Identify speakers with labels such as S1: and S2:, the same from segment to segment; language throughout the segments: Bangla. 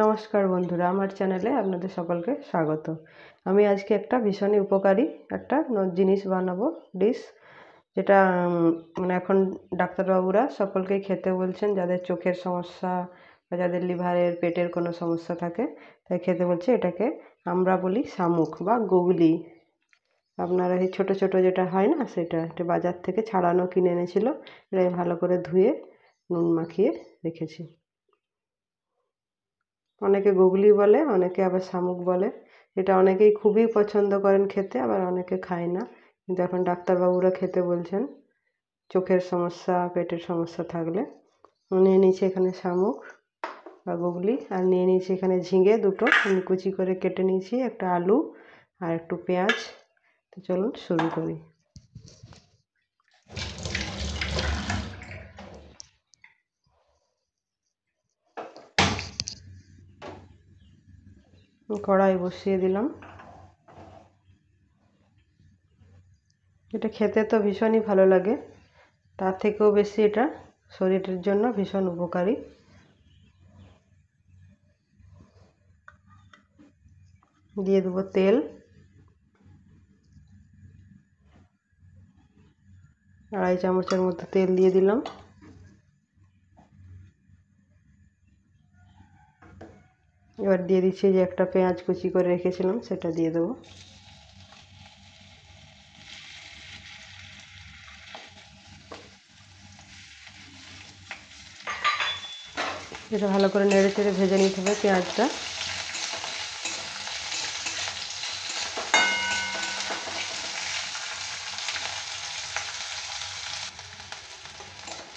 S1: নমস্কার বন্ধুরা, আমার চ্যানেলে আপনাদের সকলকে স্বাগত। আমি আজকে একটা ভীষণই উপকারী একটা জিনিস বানাবো, ডিশ, যেটা মানে এখন ডাক্তারবাবুরা সকলকেই খেতে বলছেন, যাদের চোখের সমস্যা বা যাদের লিভারের পেটের কোনো সমস্যা থাকে তাই খেতে বলছে। এটাকে আমরা বলি শামুক বা গুগলি। আপনারা এই ছোটো ছোটো যেটা হয় না, সেটা এটা বাজার থেকে ছাড়ানো কিনে এনেছিল। এটাকে ভালো করে ধুয়ে নুন মাখিয়ে রেখেছি। অনেকে গুগলি বলে, অনেকে আবার শামুক বলে। এটা অনেকেই খুবই পছন্দ করেন খেতে, আবার অনেকে খায় না। কিন্তু এখন ডাক্তারবাবুরা খেতে বলছেন চোখের সমস্যা, পেটের সমস্যা থাকলে। নিয়ে নিয়েছি এখানে শামুক বা গুগলি, আর নিয়ে নিয়েছি এখানে ঝিঙে দুটো, আমি কুচি করে কেটে নিয়েছি, একটা আলু আর একটু পেঁয়াজ। তো চলুন শুরু করি। কড়াই বসিয়ে দিলাম। এটা খেতে তো ভীষণই ভালো লাগে, তার থেকেও বেশি এটা শরীরের জন্য ভীষণ উপকারী। দিয়ে দেবো তেল, 2.5 চামচের মতো তেল দিয়ে দিলাম। এবার দিয়ে দিচ্ছি যে একটা পেঁয়াজ কুচি করে রেখেছিলাম, সেটা দিয়ে দেবো। এটা ভালো করে নেড়ে চেড়ে ভেজে নিতে হবে পেঁয়াজটা।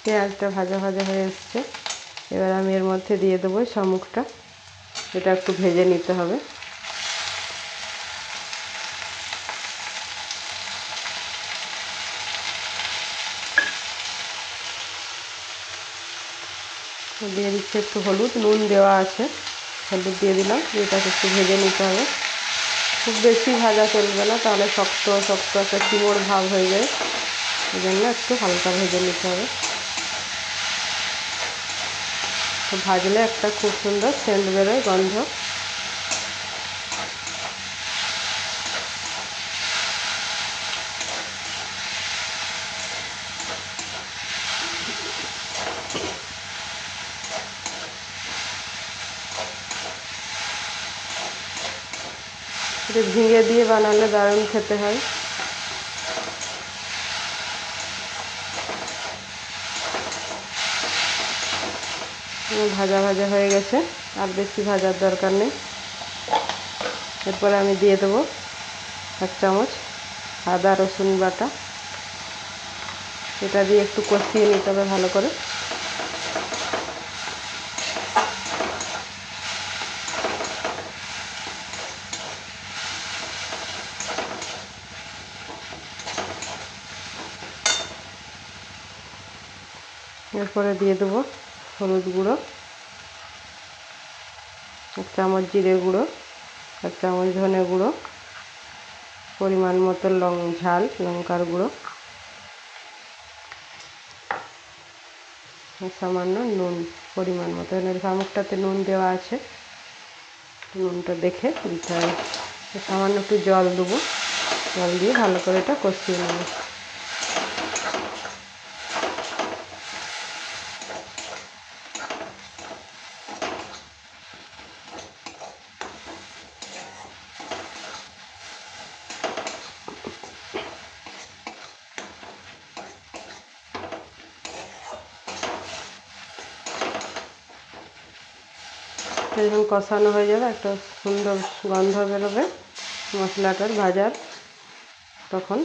S1: পেঁয়াজটা ভাজা ভাজা হয়ে এসছে। এবার আমি এর মধ্যে দিয়ে দেবো শামুকটা। এটা একটু ভেজে নিতে হবে। দিয়ে দিচ্ছি একটু হলুদ, নুন দেওয়া আছে, হলুদ দিয়ে দিলাম। এটাকে একটু ভেজে নিতে হবে। খুব বেশি ভাজা চলবে না, তাহলে শক্ত শক্ত একটা চিমড় ভাব হয়ে যায়। এই জন্য একটু হালকা ভেজে নিতে হবে। তো ভাজলে একটা খুব সুন্দর সেন্ট বেরোয়, গন্ধ। এটা ঝিঙে দিয়ে বানালে দারুণ খেতে হয়। ভাজা ভাজা হয়ে গেছে, আর বেশি ভাজার দরকার নেই। এরপরে আমি দিয়ে দেবো 1 চামচ আদা রসুন বাটা। এটা দিয়ে একটু কষিয়ে নিতে হবে ভালো করে। এরপরে দিয়ে দেবো হলুদ গুঁড়ো, 1 চামচ জিরে গুঁড়ো, 1 চামচ ধনে গুঁড়ো, পরিমাণ মতো ঝাল লঙ্কার গুঁড়ো, সামান্য নুন পরিমাণ মতো। শামুকটাতে নুন দেওয়া আছে, নুনটা দেখে দিতে হবে। সামান্য একটু জল দেবো, জল দিয়ে ভালো করে এটা কষিয়ে নেব। যখন কষানো হয়ে যাবে, একটা সুন্দর গন্ধ বেরোবে মশলাটার ভাজার, তখন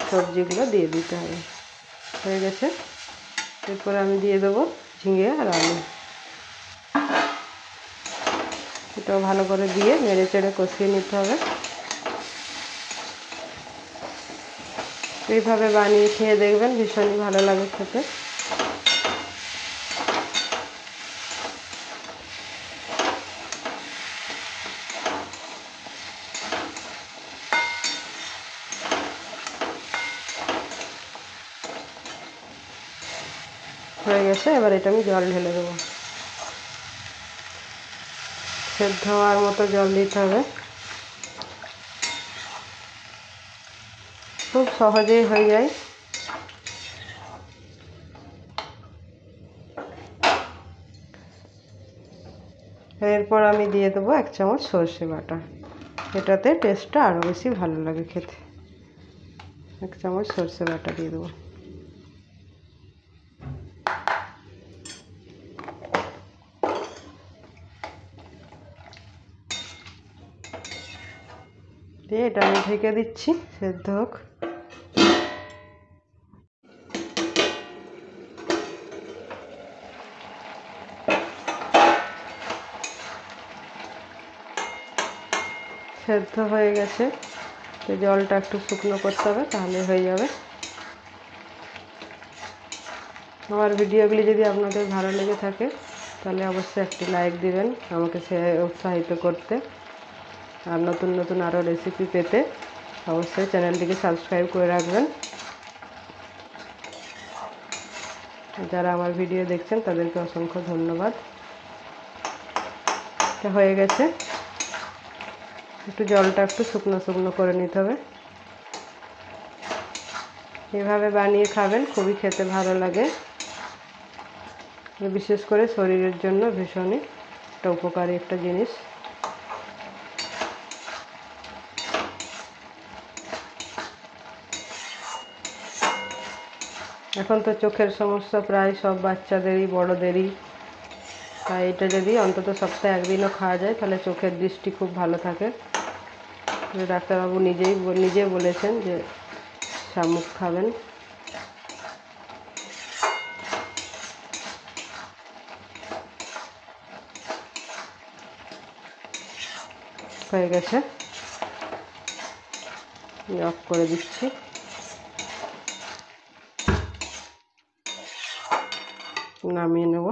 S1: সবজিগুলো দিয়ে দিতে হবে। হয়ে গেছে। এরপরে আমি দিয়ে দেবো ঝিঙে আর আলু। এটাও ভালো করে দিয়ে নেড়ে চেড়ে কষিয়ে নিতে হবে। এইভাবে বানিয়ে খেয়ে দেখবেন, ভীষণই ভালো লাগে খেতে। হয়ে গেছে, এবার এটা আমি জল ঢেলে দেবো। সেদ্ধ হওয়ার মতো জল দিতে হবে। খুব সহজেই হয়ে যায়। এরপর আমি দিয়ে দেবো 1 চামচ সর্ষে বাটা। এটাতে টেস্টটা আরও বেশি ভালো লাগে খেতে। 1 চামচ সর্ষে বাটা দিয়ে দেবো। দিয়ে এটা আমি ঢেকে দিচ্ছি, সেদ্ধ হোক। সেদ্ধ হয়ে গেছে, তো জলটা একটু শুকনো করতে হবে, তাহলে হয়ে যাবে। আমার ভিডিওগুলি যদি আপনাদের ভালো লেগে থাকে তাহলে অবশ্যই একটি লাইক দিবেন আমাকে উৎসাহিত করতে। আর নতুন নতুন আরও রেসিপি পেতে অবশ্যই চ্যানেলটিকে সাবস্ক্রাইব করে রাখবেন। যারা আমার ভিডিও দেখছেন তাদেরকে অসংখ্য ধন্যবাদ। এটা হয়ে গেছে, একটু জলটা একটু শুকনো শুকনো করে নিতে হবে। এভাবে বানিয়ে খাবেন, খুবই খেতে ভালো লাগে। বিশেষ করে শরীরের জন্য ভীষণই একটা উপকারী একটা জিনিস। এখন তো চোখের সমস্যা প্রায় সব বাচ্চাদেরই, বড়োদেরই। তাই এটা যদি অন্তত সপ্তাহে 1 দিনও খাওয়া যায় তাহলে চোখের দৃষ্টি খুব ভালো থাকে। ডাক্তারবাবু নিজে বলেছেন যে শামুক খাবেন। হয়ে গেছে, অফ করে দিচ্ছি। নামিয়ে নেব।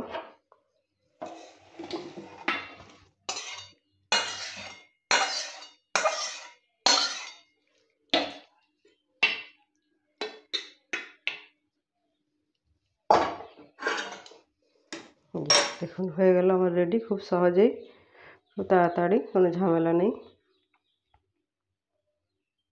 S1: দেখুন হয়ে গেল আমার রেডি, খুব সহজেই, খুব তাড়াতাড়ি, কোনো ঝামেলা নেই।